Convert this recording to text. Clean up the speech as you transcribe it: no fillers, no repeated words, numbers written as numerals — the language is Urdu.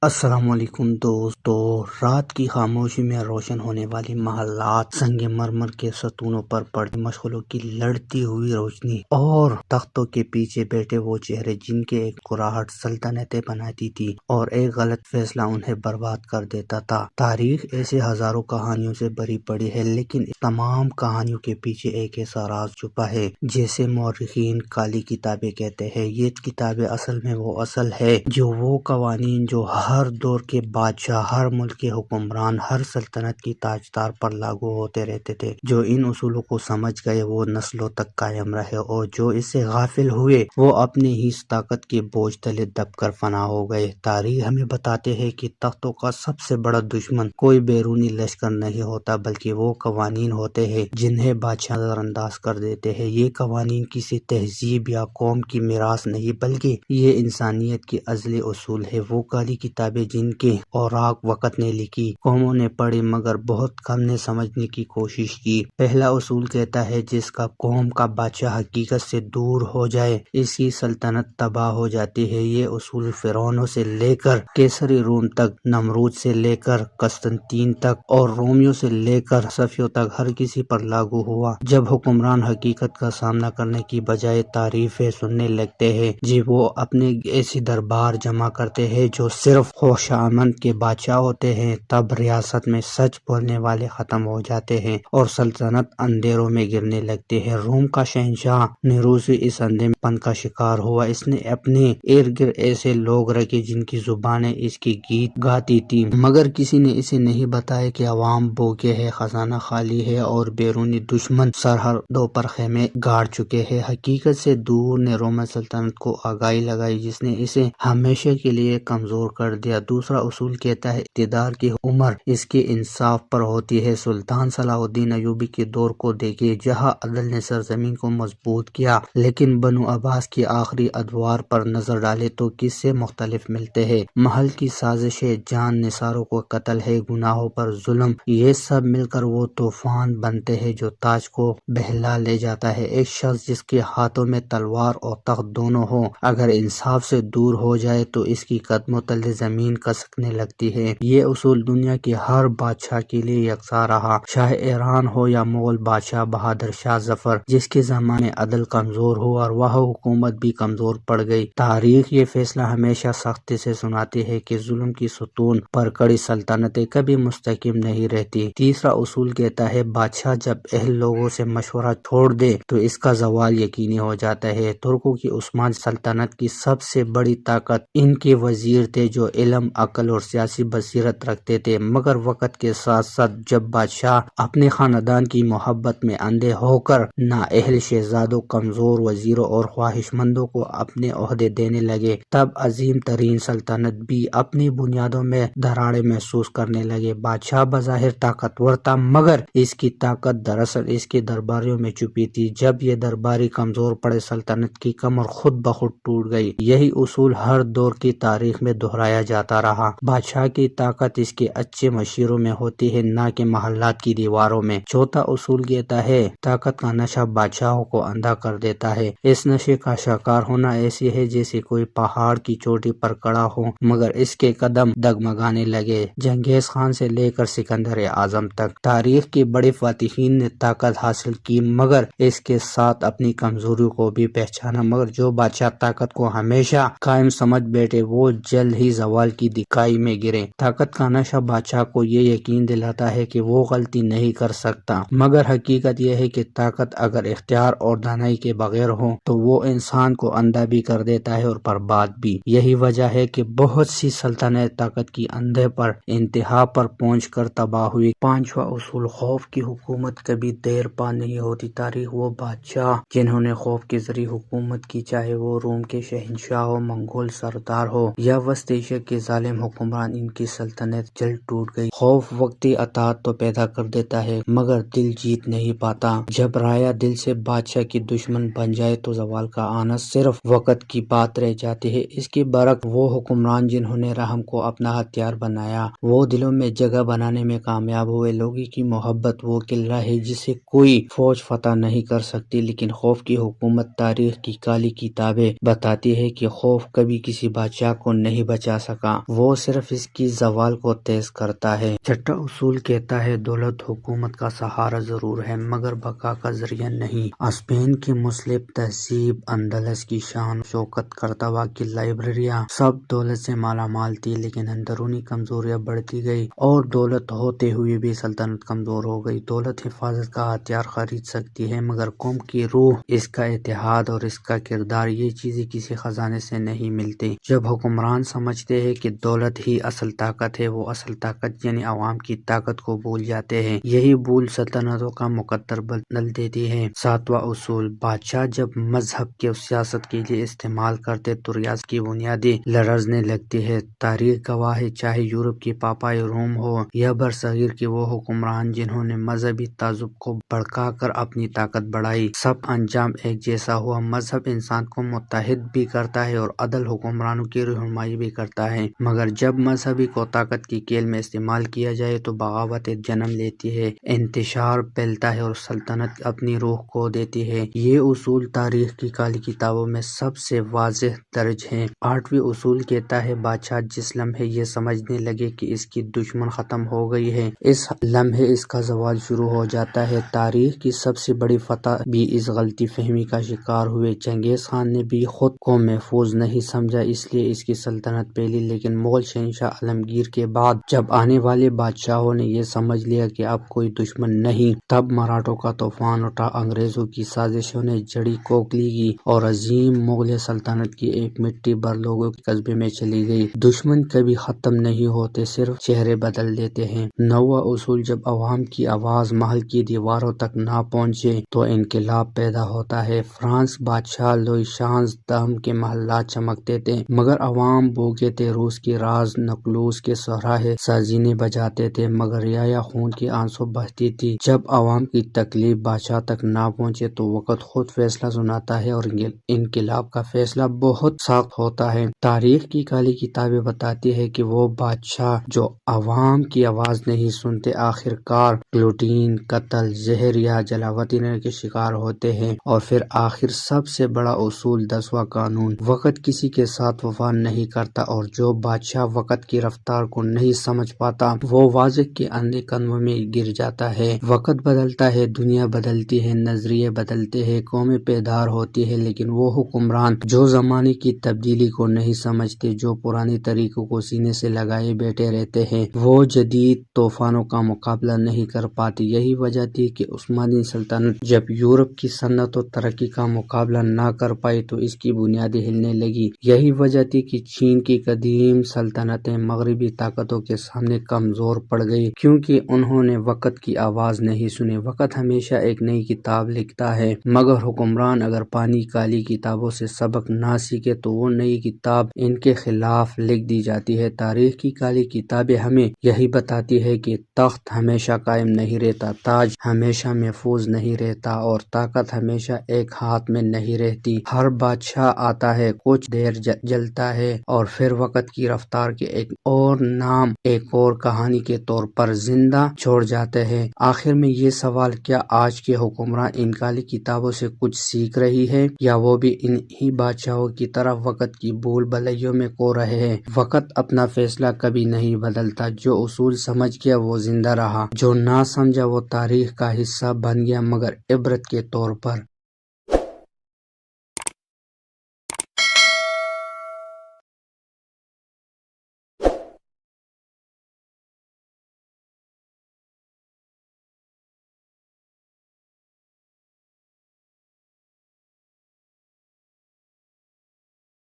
السلام علیکم دوستو، رات کی خاموشی میں روشن ہونے والی محلات، سنگ مرمر کے ستونوں پر پڑتی مشغلوں کی لڑتی ہوئی روشنی اور تختوں کے پیچھے بیٹھے وہ چہرے جن کے ایک کراہٹ سلطنتیں بناتی تھی اور ایک غلط فیصلہ انہیں برباد کر دیتا تھا۔ تاریخ ایسے ہزاروں کہانیوں سے بھری پڑی ہے، لیکن اس تمام کہانیوں کے پیچھے ایک ایسا راز چھپا ہے جسے مورخین کالی کتابیں کہتے ہیں۔ یہ کتابیں اصل میں وہ اصل ہے جو وہ قوانین جو ہر دور کے بادشاہ، ہر ملک کے حکمران، ہر سلطنت کی تاجدار پر لاگو ہوتے رہتے تھے۔ جو ان اصولوں کو سمجھ گئے وہ نسلوں تک قائم رہے، اور جو اس سے غافل ہوئے وہ اپنے ہی طاقت کے بوجھ تلے دب کر فنا ہو گئے۔ تاریخ ہمیں بتاتے ہیں کہ تختوں کا سب سے بڑا دشمن کوئی بیرونی لشکر نہیں ہوتا، بلکہ وہ قوانین ہوتے ہیں جنہیں بادشاہ نظر انداز کر دیتے ہیں۔ یہ قوانین کسی تہذیب یا قوم کی میراث نہیں، بلکہ یہ انسانیت کے ازلی اصول ہے۔ وہ کالی کتابیں جن کے اوراق وقت نے لکھی، قوموں نے پڑھی، مگر بہت کم نے سمجھنے کی کوشش کی۔ پہلا اصول کہتا ہے جس کا قوم کا بادشاہ حقیقت سے دور ہو جائے اس کی سلطنت تباہ ہو جاتی ہے۔ یہ اصول فرعونوں سے لے کر کیسری روم تک، نمرود سے لے کر قسطنطین تک اور رومیوں سے لے کر صفیوں تک ہر کسی پر لاگو ہوا۔ جب حکمران حقیقت کا سامنا کرنے کی بجائے تعریفیں سننے لگتے ہیں، جب وہ اپنے ایسی دربار جمع کرتے ہیں جو صرف خوشامد کے بادشاہ ہوتے ہیں، تب ریاست میں سچ بولنے والے ختم ہو جاتے ہیں اور سلطنت اندھیروں میں گرنے لگتی ہے۔ روم کا شہنشاہ نیروس اس اندھے پن کا شکار ہوا۔ اس نے اپنے ارد گرد ایسے لوگ رکھے جن کی زبانیں اس کی گیت گاتی تھی، مگر کسی نے اسے نہیں بتایا کہ عوام بھوکے ہے، خزانہ خالی ہے اور بیرونی دشمن سرحدوں پر خیمے گاڑ چکے ہیں۔ حقیقت سے دور نے رومن سلطنت کو آگاہی لگائی، جس نے اسے ہمیشہ کے لیے کمزور کر دیا۔ دوسرا اصول کہتا ہے اقتدار کی عمر اس کے انصاف پر ہوتی ہے۔ سلطان صلاح الدین ایوبی کے دور کو دیکھیں، جہاں عدل نے سرزمین کو مضبوط کیا، لیکن بنو عباس کے آخری ادوار پر نظر ڈالے تو قصے مختلف ملتے ہیں۔ محل کی سازشیں، جان نثاروں کو قتل ہے، گناہوں پر ظلم، یہ سب مل کر وہ طوفان بنتے ہیں جو تاج کو بہلا لے جاتا ہے۔ ایک شخص جس کے ہاتھوں میں تلوار اور تخت دونوں ہو، اگر انصاف سے دور ہو جائے تو اس کی قدموں تلے زمین کھسکنے لگتی ہے۔ یہ اصول دنیا کے ہر بادشاہ کے لیے یکساں رہا، شاہ ایران ہو یا مغل بادشاہ بہادر شاہ ظفر، جس کے زمانے عدل کمزور ہوا اور وہ حکومت بھی کمزور پڑ گئی۔ تاریخ یہ فیصلہ ہمیشہ سختی سے سناتی ہے کہ ظلم کی ستون پر کڑی سلطنتیں کبھی مستحکم نہیں رہتی۔ تیسرا اصول کہتا ہے بادشاہ جب اہل لوگوں سے مشورہ چھوڑ دے تو اس کا زوال یقینی ہو جاتا ہے۔ ترکوں کی عثمانی سلطنت کی سب سے بڑی طاقت ان کے وزیر تھے جو علم، عقل اور سیاسی بصیرت رکھتے تھے، مگر وقت کے ساتھ ساتھ جب بادشاہ اپنے خاندان کی محبت میں اندھے ہو کر نااہل شہزادوں، کمزور وزیروں اور خواہش مندوں کو اپنے عہدے دینے لگے، تب عظیم ترین سلطنت بھی اپنی بنیادوں میں دراڑیں محسوس کرنے لگے۔ بادشاہ بظاہر طاقتور تھا، مگر اس کی طاقت دراصل اس کے درباریوں میں چھپی تھی۔ جب یہ درباری کمزور پڑے، سلطنت کی کمر خود بخود ٹوٹ گئی۔ یہی اصول ہر دور کی تاریخ میں دہرایا جاتا رہا۔ بادشاہ کی طاقت اس کے اچھے مشیروں میں ہوتی ہے، نہ کہ محلات کی دیواروں میں۔ چوتھا اصول کہتا ہے طاقت کا نشہ بادشاہوں کو اندھا کر دیتا ہے۔ اس نشے کا شکار ہونا ایسے ہے جیسے کوئی پہاڑ کی چوٹی پر کھڑا ہو مگر اس کے قدم ڈگمگانے لگے۔ چنگیز خان سے لے کر سکندر اعظم تک تاریخ کے بڑے فاتحین نے طاقت حاصل کی، مگر اس کے ساتھ اپنی کمزوریوں کو بھی پہچانا۔ مگر جو بادشاہ طاقت کو ہمیشہ قائم سمجھ بیٹھے وہ جلد ہی زوال کی دکائی میں گرے۔ طاقت کا نشہ بادشاہ کو یہ یقین دلاتا ہے کہ وہ غلطی نہیں کر سکتا، مگر حقیقت یہ ہے کہ طاقت اگر اختیار اور دانائی کے بغیر ہو تو وہ انسان کو اندھا بھی کر دیتا ہے اور برباد بھی۔ یہی وجہ ہے کہ بہت سی سلطنتیں طاقت کی اندھے پر انتہا پر پہنچ کر تباہ ہوئی۔ پانچواں اصول خوف کی حکومت کبھی دیر پا نہیں ہوتی۔ تاریخ وہ بادشاہ جنہوں نے خوف کے ذریعے حکومت کی، چاہے وہ روم کے شہنشاہ ہو، منگول سردار ہو یا وسط ایشیا کے ظالم حکمران، ان کی سلطنت جلد ٹوٹ گئی۔ خوف وقتی اطاعت تو پیدا کر دیتا ہے مگر دل جیت نہیں پاتا۔ جب رایا دل سے بادشاہ کی دشمن بن جائے تو زوال کا آنا صرف وقت کی بات رہ جاتی ہے۔ اس کے برعکس وہ حکمران جنہوں نے رحم کو اپنا ہتھیار بنایا وہ دلوں میں جگہ بنانے میں کامیاب ہوئے۔ لوگوں کی محبت وہ قلعہ ہے جسے کوئی فوج فتح نہیں کر سکتی، لیکن خوف کی حکومت۔ تاریخ کی کالی کتابیں بتاتی ہے کہ خوف کبھی کسی بادشاہ کو نہیں بچا سکا، وہ صرف اس کی زوال کو تیز کرتا ہے۔ چھٹا اصول کہتا ہے دولت حکومت کا سہارا ضرور ہے مگر بقا کا ذریعہ نہیں۔ اسپین کی مسلم تہذیب، اندلس کی شان و شوکت، قرطبہ کی لائبریریاں سب دولت سے مالا مال تھی، لیکن اندرونی کمزوریاں بڑھتی گئی اور دولت ہوتے ہوئے بھی سلطنت کمزور ہو گئی۔ دولت حفاظت کا ہتھیار خرید سکتی ہے مگر قوم کی روح، اس کا اتحاد اور اس کا کردار، یہ چیزیں کسی خزانے سے نہیں ملتی۔ جب حکمران سمجھتے ہیں کہ دولت ہی اصل طاقت ہے، وہ اصل طاقت یعنی عوام کی طاقت کو بھول جاتے ہیں۔ یہی بھول سلطنتوں کا مقدر بدل دیتی ہے۔ ساتواں اصول، بادشاہ جب مذہب کے سیاست کے لیے استعمال کرتے تو ریاست کی بنیادیں لرزنے لگتی ہے۔ تاریخ گواہ ہے، چاہے یورپ کی پاپائی روم ہو یا برصغیر کے وہ حکمران جنہوں نے مذہبی تعصب کو بھڑکا کر اپنی طاقت بڑھائی، سب انجام ایک جیسا ہوا۔ مذہب انسان کو متحد بھی کرتا ہے اور عدل حکمرانوں کی رہنمائی بھی کرتا ہے، مگر جب مذہبی کو طاقت کی کیل میں استعمال کیا جائے تو بغاوت جنم لیتی ہے، انتشار پھیلتا ہے اور سلطنت اپنی روح کھو دیتی ہے۔ یہ اصول تاریخ کی کالی کتابوں میں سب سے واضح درج ہیں۔ آٹھویں اصول کہتا ہے بادشاہ جس لمحے یہ سمجھنے لگے کہ اس کی دشمن ختم ہو گئی ہے، اس لمحے اس کا زوال شروع ہو جاتا ہے۔ تاریخ کی سب سے بڑی فتح بھی اس غلطی فہمی کا شکار ہوئے۔ چنگیز خان نے بھی خود کو محفوظ نہیں سمجھا، اس لیے اس کی سلطنت پھیلی، لیکن مغل شہنشاہ عالمگیر کے بعد جب آنے والے بادشاہوں نے یہ سمجھ لیا کہ اب کوئی دشمن نہیں، تب مراٹھوں کا طوفان اٹھا، انگریزوں کی سازشوں نے جڑی کھوکھلی کی اور عظیم مغلیہ سلطنت کی ایک مٹی بھر لوگوں کے قصبے میں چلی گئی۔ دشمن کبھی ختم نہیں ہوتے، صرف چہرے بدل دیتے ہیں۔ نوواں اصول، جب عوام کی آواز محل کی دیواروں تک نہ پہنچے تو انقلاب پیدا ہوتا ہے۔ فرانس بادشاہ لوئی شانز دہم کے محلات چمکتے تھے مگر عوام بھوکے تھے، روس کی راز نکلوس کے صحرائے سازینے بجاتے تھے مگر رعایا خون کے آنسو بہتی تھی۔ جب عوام کی تکلیف بادشاہ تک نہ پہنچے تو وقت خود فیصلہ سناتا ہے اور انقلاب کا فیصلہ بہت سخت ہوتا ہے۔ تاریخ کی کالی کتابیں بتاتی ہے کہ وہ بادشاہ جو عوام کی آواز نہیں سنتے آخر کار گلوٹین، قتل، زہر یا جلاوطنی کے شکار ہوتے ہیں۔ اور پھر آخر سب سے بڑا اصول، 10واں قانون، وقت کسی کے ساتھ وفا نہیں کرتا اور جو بادشاہ وقت کی رفتار کو نہیں سمجھ پاتا وہ واضح کے اندھے کنویں میں گر جاتا ہے۔ وقت بدلتا ہے، دنیا بدلتی ہے، نظریے بدلتے ہیں، قومیں بیدار ہوتی ہے، لیکن وہ حکمران جو زمانے کی تبدیلی کو نہیں سمجھتے، جو پرانے طریقوں کو سینے سے لگائے بیٹھے رہتے ہیں، وہ جدید طوفانوں کا مقابلہ نہیں کر پاتے۔ یہی وجہ تھی کہ عثمانی سلطنت جب یورپ کی صنعت و ترقی کا مقابلہ نہ کر پائی تو اس کی بنیادیں ہلنے لگی۔ یہی وجہ تھی کہ چین کی قدیم سلطنتیں مغربی طاقتوں کے سامنے کمزور پڑ گئی، کیونکہ انہوں نے وقت کی آواز نہیں سنی۔ وقت ہمیشہ ایک نئی کتاب لکھتا ہے مگر حکمران اگر پرانی کالی کتابوں سے سبق نہ سیکھے تو وہ نئی کتاب ان کے خلاف لکھ دی جاتی ہے۔ تاریخ کی کالی کتابیں ہمیں یہی بتاتی ہے کہ تخت ہمیشہ قائم نہیں رہتا، تاج ہمیشہ محفوظ نہیں رہتا اور طاقت ہمیشہ ایک ہاتھ میں نہیں رہتی۔ ہر بادشاہ آتا ہے، کچھ دیر جلتا ہے اور پھر وقت کی رفتار کے ایک اور نام ایک اور کہانی کے طور پر زندہ چھوڑ جاتے ہیں۔ آخر میں یہ سوال، کیا آج کے حکمران ان کالی کتابوں سے کچھ سیکھ رہی ہے یا وہ بھی انہی بادشاہوں کی طرح وقت کی بھول بھلیوں میں کھو رہے ہیں؟ وقت اپنا فیصلہ کبھی نہیں بدلتا، جو اصول سمجھ گیا وہ زندہ رہا، جو نہ سمجھا وہ تاریخ کا حصہ بن گیا مگر عبرت کے طور پر۔